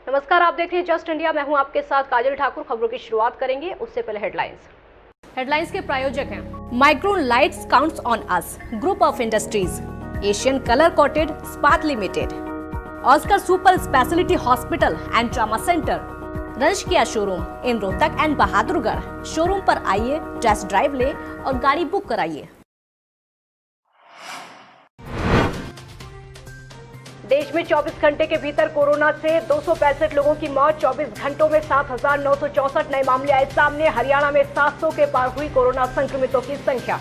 नमस्कार, आप देख रहे हैं जस्ट इंडिया। मैं हूं आपके साथ काजल ठाकुर। खबरों की शुरुआत करेंगे, उससे पहले हेडलाइंस के प्रायोजक हैं Micron lights counts on us, group of industries, Asian colour coated स्पात limited, Oscar super speciality hospital and trauma centre, रंश किया showroom in Rohtak and Bahadurgarh. Showroom पर आइए, टेस्ट ड्राइव ले और गाड़ी बुक कराइए। देश में 24 घंटे के भीतर कोरोना से 265 लोगों की मौत। 24 घंटों में 7,964 नए मामले आए सामने। हरियाणा में 700 के पार हुई कोरोना संक्रमितों की संख्या।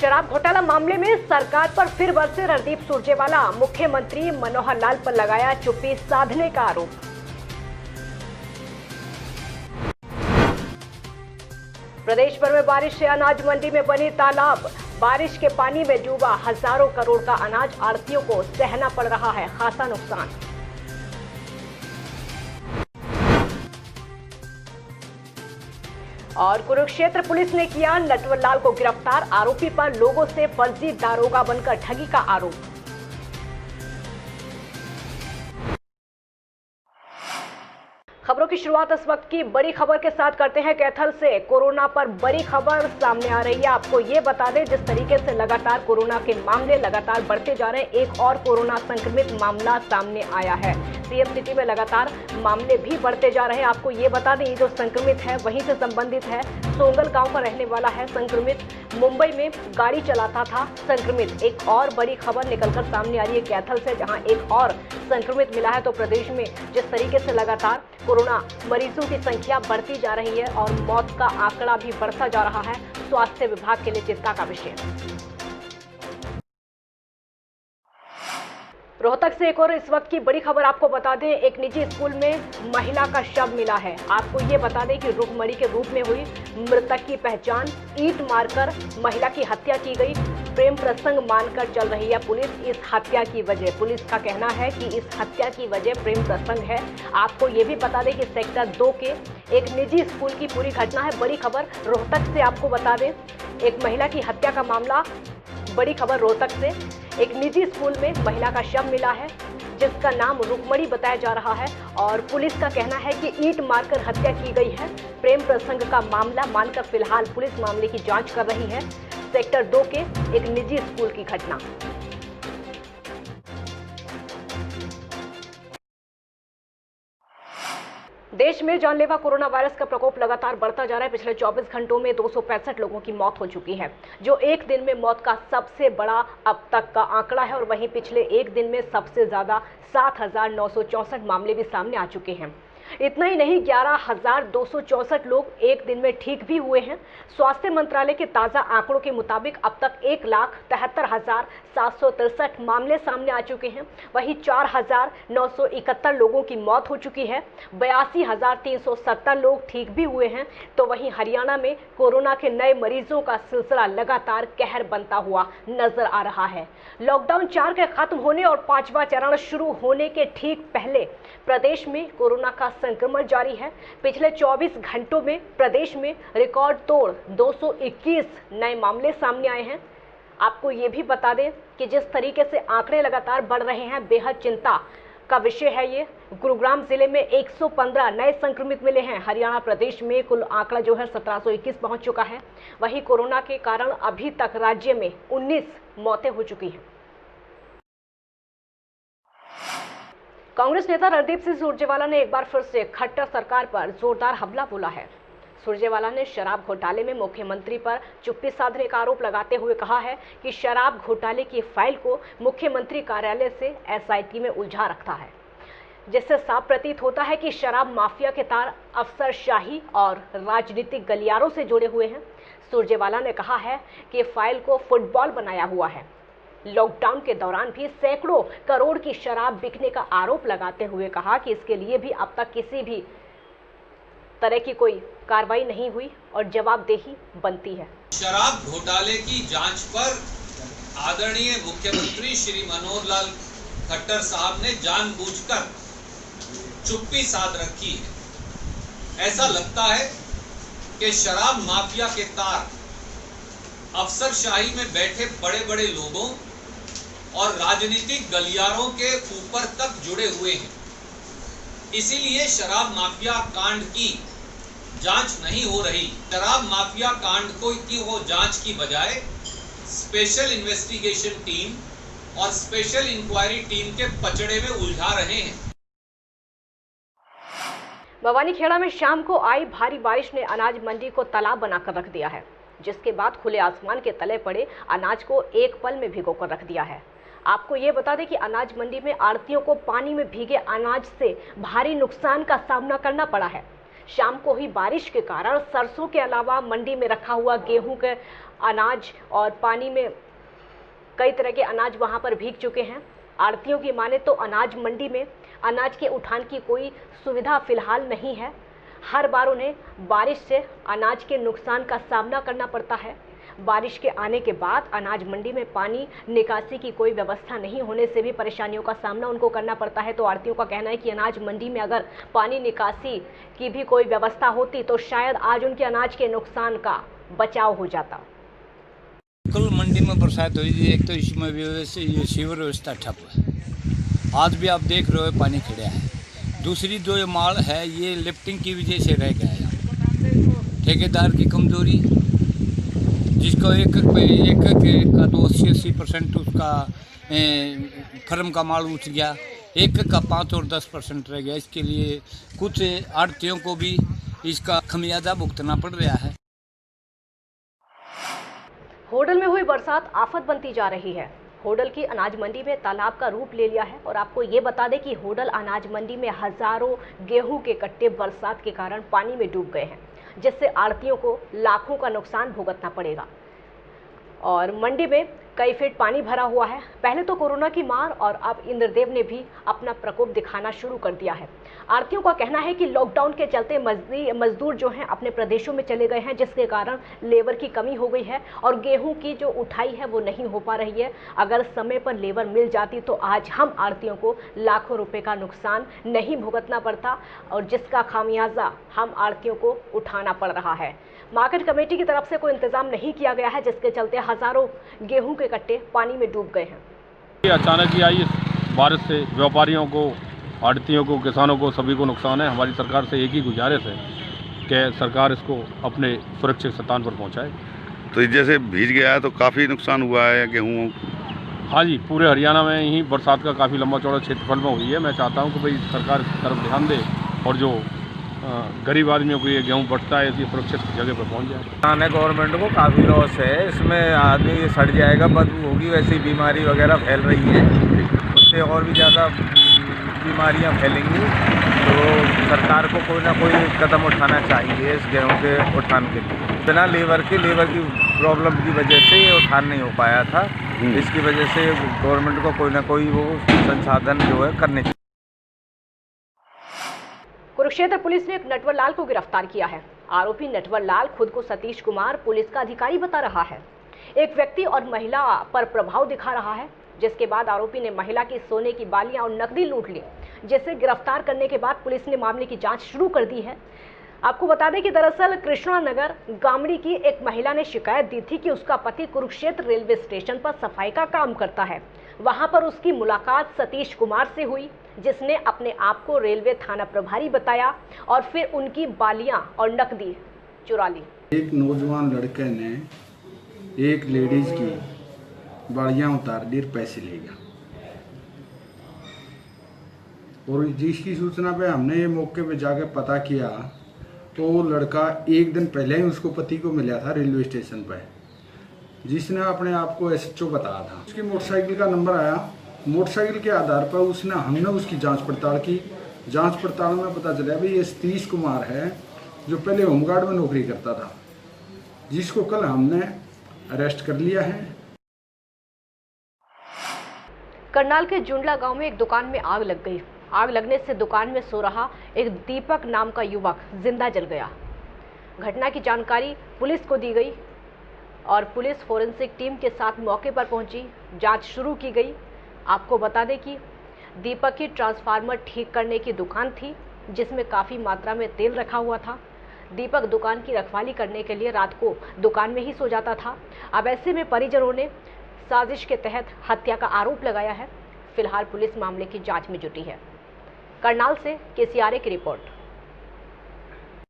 शराब घोटाला मामले में सरकार पर फिर बरसे रणदीप सुरजेवाला। मुख्यमंत्री मनोहर लाल पर लगाया चुप्पी साधने का आरोप। प्रदेश भर में बारिश से अनाज मंडी में बनी तालाब। बारिश के पानी में डूबा हजारों करोड़ का अनाज। आढ़तियों को सहना पड़ रहा है खासा नुकसान। और कुरुक्षेत्र पुलिस ने किया नटवरलाल को गिरफ्तार। आरोपी पर लोगों से फर्जी दारोगा बनकर ठगी का आरोप। खबरों की शुरुआत इस वक्त की बड़ी खबर के साथ करते हैं कैथल से। कोरोना पर बड़ी खबर सामने आ रही है। आपको ये बता दें, जिस तरीके से लगातार कोरोना के मामले लगातार बढ़ते जा रहे हैं, एक और कोरोना संक्रमित मामला सामने आया है। सीएम सिटी में लगातार मामले भी बढ़ते जा रहे हैं। आपको ये बता दें, जो संक्रमित है वहीं से संबंधित है, सोंगल गांव का रहने वाला है संक्रमित। मुंबई में गाड़ी चलाता था संक्रमित। एक और बड़ी खबर निकलकर सामने आ रही है कैथल से, जहां एक और संक्रमित मिला है। तो प्रदेश में जिस तरीके से लगातार कोरोना मरीजों की संख्या बढ़ती जा रही है और मौत का आंकड़ा भी बढ़ता जा रहा है, स्वास्थ्य विभाग के लिए चिंता का विषय। रोहतक से एक और इस वक्त की बड़ी खबर आपको बता दें, एक निजी स्कूल में महिला का शव मिला है। आपको ये बता दें कि रुकमणी के रूप में हुई मृतक की पहचान। ईंट मारकर महिला की हत्या की गई। प्रेम प्रसंग मानकर चल रही है पुलिस इस हत्या की वजह। पुलिस का कहना है कि इस हत्या की वजह प्रेम प्रसंग है। आपको ये भी बता दें कि सेक्टर 2 के एक निजी स्कूल की पूरी घटना है। बड़ी खबर रोहतक से आपको बता दें, एक महिला की हत्या का मामला। बड़ी खबर रोहतक से, एक निजी स्कूल में महिला का शव मिला है जिसका नाम रुकमणी बताया जा रहा है और पुलिस का कहना है कि ईंट मारकर हत्या की गई है। प्रेम प्रसंग का मामला मानकर फिलहाल पुलिस मामले की जांच कर रही है। सेक्टर 2 के एक निजी स्कूल की घटना। देश में जानलेवा कोरोना वायरस का प्रकोप लगातार बढ़ता जा रहा है। पिछले 24 घंटों में 265 लोगों की मौत हो चुकी है, जो एक दिन में मौत का सबसे बड़ा अब तक का आंकड़ा है। और वहीं पिछले एक दिन में सबसे ज्यादा 7,964 मामले भी सामने आ चुके हैं। इतना ही नहीं, 11,264 लोग एक दिन में ठीक भी हुए हैं। स्वास्थ्य मंत्रालय के ताजा आंकड़ों के मुताबिक अब तक 1,73,763 मामले सामने आ चुके हैं। वहीं 4,971 लोगों की मौत हो चुकी है। 82,370 लोग ठीक भी हुए हैं। तो वहीं हरियाणा में कोरोना के नए मरीजों का सिलसिला लगातार कहर बनता हुआ नजर आ रहा है। लॉकडाउन 4 के खत्म होने और 5वां चरण शुरू होने के ठीक पहले प्रदेश में कोरोना का संक्रमण जारी है। पिछले 24 घंटों में प्रदेश में रिकॉर्ड तोड़ 221 नए मामले सामने आए हैं। आपको ये भी बता दें कि जिस तरीके से आंकड़े लगातार बढ़ रहे हैं, बेहद चिंता का विषय है ये। गुरुग्राम जिले में 115 नए संक्रमित मिले हैं। हरियाणा प्रदेश में कुल आंकड़ा जो है 1721 पहुंच चुका है। वहीं कोरोना के कारण अभी तक राज्य में 19 मौतें हो चुकी हैं। कांग्रेस नेता रणदीप सिंह सुरजेवाला ने एक बार फिर से खट्टर सरकार पर जोरदार हमला बोला है। सुरजेवाला ने शराब घोटाले में मुख्यमंत्री पर चुप्पी साधने का आरोप लगाते हुए कहा है कि शराब घोटाले की फाइल को मुख्यमंत्री कार्यालय से एसआईटी में उलझा रखा है, जिससे साफ प्रतीत होता है कि शराब माफिया के तार अफसरशाही और राजनीतिक गलियारों से जुड़े हुए हैं। सुरजेवाला ने कहा है कि फाइल को फुटबॉल बनाया हुआ है। लॉकडाउन के दौरान भी सैकड़ों करोड़ की शराब बिकने का आरोप लगाते हुए कहा कि इसके लिए भी अब तक किसी भी तरह की कोई कार्रवाई नहीं हुई और जवाबदेही बनती है। शराब घोटाले की जांच पर आदरणीय मुख्यमंत्री श्री मनोहर लाल खट्टर साहब ने जानबूझकर चुप्पी साध रखी है। ऐसा लगता है कि शराब माफिया के तार अफसरशाही में बैठे बड़े बड़े लोगों और राजनीतिक गलियारों के ऊपर तक जुड़े हुए हैं। इसीलिए शराब माफिया कांड की जांच नहीं हो रही। शराब माफिया कांड की हो जांच की बजाय स्पेशल इन्वेस्टिगेशन टीम और स्पेशल इंक्वायरी टीम के पचड़े में उलझा रहे हैं। भवानीखेड़ा में शाम को आई भारी बारिश ने अनाज मंडी को तालाब बनाकर रख दिया है, जिसके बाद खुले आसमान के तले पड़े अनाज को एक पल में भिगोकर रख दिया है। आपको ये बता दें कि अनाज मंडी में आढ़तियों को पानी में भीगे अनाज से भारी नुकसान का सामना करना पड़ा है। शाम को हुई बारिश के कारण सरसों के अलावा मंडी में रखा हुआ गेहूं के अनाज और पानी में कई तरह के अनाज वहां पर भीग चुके हैं। आढ़तियों की माने तो अनाज मंडी में अनाज के उठान की कोई सुविधा फिलहाल नहीं है। हर बार उन्हें बारिश से अनाज के नुकसान का सामना करना पड़ता है। बारिश के आने के बाद अनाज मंडी में पानी निकासी की कोई व्यवस्था नहीं होने से भी परेशानियों का सामना उनको करना पड़ता है। तो आढ़तियों का कहना है कि अनाज मंडी में अगर पानी निकासी की भी कोई व्यवस्था होती तो शायद आज उनके अनाज के नुकसान का बचाव हो जाता। कल मंडी में बरसात हुई थी, एक तो इसमें ये सीवर व्यवस्था ठप है। आज भी आप देख रहे हो पानी खड़ा है। दूसरी जो ये माल है ये लिफ्टिंग की वजह से रह गया है। ठेकेदार की कमजोरी, जिसको एक का तो 80% उसका फर्म का माल उठ गया, एक का 5 और 10% रह गया। इसके लिए कुछ आढ़तियों को भी इसका खमियाजा भुगतना पड़ रहा है। होडल में हुई बरसात आफत बनती जा रही है। होडल की अनाज मंडी में तालाब का रूप ले लिया है और आपको ये बता दें कि होडल अनाज मंडी में हजारों गेहूं के कट्टे बरसात के कारण पानी में डूब गए हैं, जिससे आढ़तियों को लाखों का नुकसान भुगतना पड़ेगा। और मंडी में कई फीट पानी भरा हुआ है। पहले तो कोरोना की मार और अब इंद्रदेव ने भी अपना प्रकोप दिखाना शुरू कर दिया है। आढ़तियों का कहना है कि लॉकडाउन के चलते मजदूर जो हैं अपने प्रदेशों में चले गए हैं, जिसके कारण लेबर की कमी हो गई है और गेहूं की जो उठाई है वो नहीं हो पा रही है। अगर समय पर लेबर मिल जाती तो आज हम आढ़तियों को लाखों रुपए का नुकसान नहीं भुगतना पड़ता और जिसका खामियाजा हम आढ़तियों को उठाना पड़ रहा है। मार्केट कमेटी की तरफ से कोई इंतजाम नहीं किया गया है, जिसके चलते हजारों गेहूं के कट्टे पानी में डूब गए हैं। अचानक ही आई बारिश से व्यापारियों को, आढ़तियों को, किसानों को, सभी को नुकसान है। हमारी सरकार से एक ही गुजारिश है कि सरकार इसको अपने सुरक्षित स्थान पर पहुंचाए। तो जैसे भीज गया है तो काफ़ी नुकसान हुआ है गेहूँ? हाँ जी, पूरे हरियाणा में ही बरसात का काफ़ी लंबा चौड़ा क्षेत्रफल में हुई है। मैं चाहता हूँ कि भाई सरकार इस तरफ ध्यान दे और जो गरीब आदमियों को ये गेहूँ बढ़ता है इसकी सुरक्षित जगह पर पहुँच जाए। आने गवर्नमेंट को काफ़ी लॉस है, इसमें आदमी सड़ जाएगा, बदबू होगी, वैसी बीमारी वगैरह फैल रही है, उससे और भी ज़्यादा बीमारियां फैलेंगी। तो सरकार को कोई ना कोई कदम उठाना चाहिए इस गेहूँ के उठान के लिए। बिना लेबर की प्रॉब्लम की वजह से ये उठान नहीं हो पाया था। इसकी वजह से गवर्नमेंट को कोई ना कोई वो संसाधन जो है करने चाहिए। कुरुक्षेत्र पुलिस ने एक नटवर लाल को गिरफ्तार किया है। आरोपी नटवर लाल खुद को सतीश कुमार पुलिस का अधिकारी बता रहा है। एक व्यक्ति और महिला पर प्रभाव दिखा रहा है, जिसके बाद आरोपी ने महिला की सोने की बालियां और नकदी लूट ली, जिसे गिरफ्तार करने के बाद पुलिस ने मामले की जांच शुरू कर दी है। आपको बता दें कि दरअसल कृष्णा नगर गामड़ी की एक महिला ने शिकायत दी थी कि उसका पति कुरुक्षेत्र रेलवे स्टेशन पर सफाई का काम करता है। वहां पर उसकी मुलाकात सतीश कुमार से हुई, जिसने अपने आप को रेलवे थाना प्रभारी बताया और फिर उनकी बालियां और नकदी चुरा ली। एक नौजवान लड़के ने एक लेडीज की बालियां उतार दी, पैसे ले गया और जिसकी सूचना पे हमने ये मौके पे जाके पता किया तो वो लड़का एक दिन पहले ही उसको पति को मिला था रेलवे स्टेशन पर, जिसने अपने आप को SHO बताया था। उसकी मोटरसाइकिल का नंबर आया, मोटरसाइकिल के आधार पर हमने उसकी जांच पड़ताल की। जांच पड़ताल में पता चला भाई ये सतीश कुमार है, जो पहले होमगार्ड में नौकरी करता था, जिसको कल हमने अरेस्ट कर लिया है। करनाल के जुंडला गांव में एक दुकान में आग लग गई। आग लगने से दुकान में सो रहा एक दीपक नाम का युवक जिंदा जल गया। घटना की जानकारी पुलिस को दी गई और पुलिस फोरेंसिक टीम के साथ मौके पर पहुंची, जांच शुरू की गई। आपको बता दें कि दीपक की ट्रांसफार्मर ठीक करने की दुकान थी, जिसमें काफ़ी मात्रा में तेल रखा हुआ था। दीपक दुकान की रखवाली करने के लिए रात को दुकान में ही सो जाता था। अब ऐसे में परिजनों ने साजिश के तहत हत्या का आरोप लगाया है। फिलहाल पुलिस मामले की जांच में जुटी है। करनाल से KCRA की रिपोर्ट।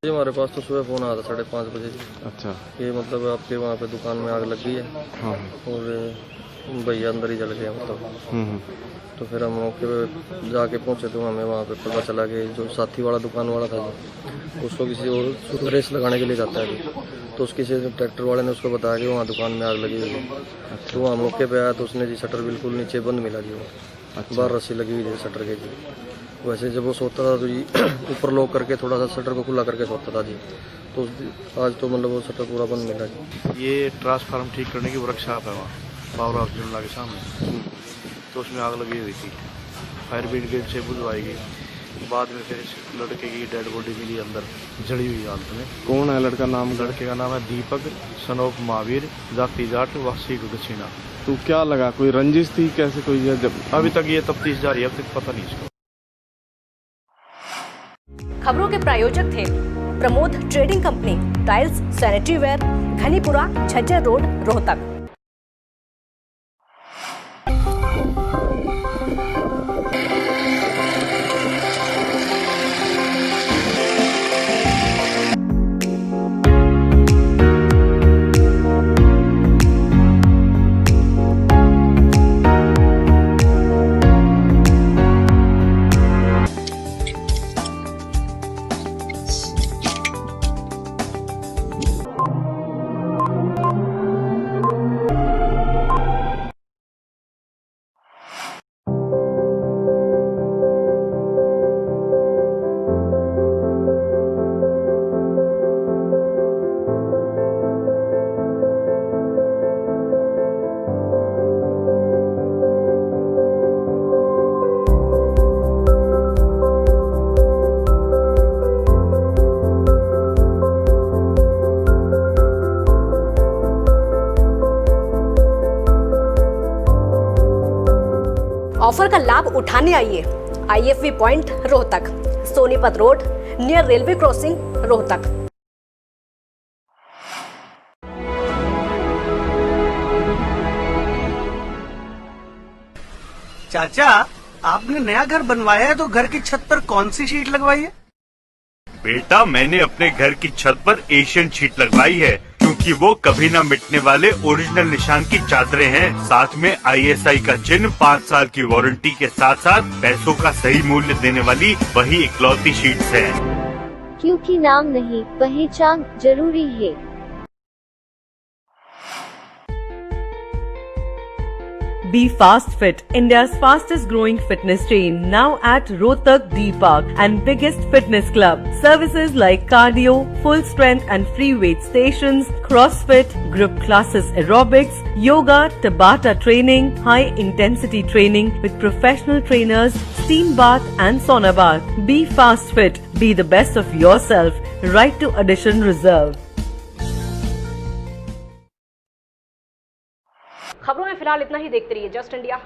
जी हमारे पास तो सुबह फ़ोन आया था 5:30 बजे। अच्छा। ये मतलब आपके वहाँ पे दुकान में आग लग गई है। हाँ। और भैया अंदर ही जल गया मतलब। तो फिर हम मौके पे जाके पहुँचे तो हमें वहाँ पे पता चला कि जो साथी वाला दुकान वाला था उसको किसी और रेस लगाने के लिए जाता है, तो उसकी से ट्रैक्टर वाले ने उसको बताया कि वहाँ दुकान में आग लगी हुई है। तो वहाँ मौके पे आया तो उसने जी शटर बिल्कुल नीचे बंद मिला जी, बाहर रस्सी लगी हुई थी शटर के जी। वैसे जब वो सोता था तो जी ऊपर लॉक करके थोड़ा सा शटर को खुला करके सोता था जी, तो आज तो मतलब वो शटर पूरा बंद मिला जी। ये ट्रांसफार्मर ठीक करने की वर्कशॉप है वहाँ पावर हाउस जुमला के सामने, तो उसमें आग लगी हुई थी। फायर ब्रिगेड से बुझवाई गई, बाद में फिर लड़के की डेड बॉडी मिली अंदर जड़ी हुई हालत में। कौन है लड़का? नाम? लड़के का नाम है दीपक सन ऑफ महावीर, जाति जाट वासी गछीना। तो क्या लगा, कोई रंजिश थी कैसे? कोई जब अभी तक ये तफ्तीश जारी है, अब तक पता नहीं इसको। खबरों के प्रायोजक थे Pramod trading company, tiles, sanitary ware, Ghanipura, Jhajjar road, Rohtak. Offer का लाभ उठाने आइए IFV point Rohtak, Sonipat road near railway crossing Rohtak. चाचा, आपने नया घर बनवाया है तो घर की छत पर कौन सी शीट लगवाई है? बेटा, मैंने अपने घर की छत पर एशियन शीट लगवाई है, क्योंकि वो कभी न मिटने वाले ओरिजिनल निशान की चादरें हैं। साथ में ISI का चिन्ह, 5 साल की वारंटी के साथ साथ पैसों का सही मूल्य देने वाली वही इकलौती शीट्स है। क्योंकि नाम नहीं, पहचान जरूरी है। Be Fast Fit, India's fastest growing fitness chain, now at Rohtak D Park and biggest fitness club. Services like cardio, full strength and free weight stations, CrossFit, group classes, aerobics, yoga, Tabata training, high intensity training with professional trainers, steam bath and sauna bath. Be Fast Fit, be the best of yourself. Right to addition reserved. खबरों में फिलहाल इतना ही। देखते रहिए just India.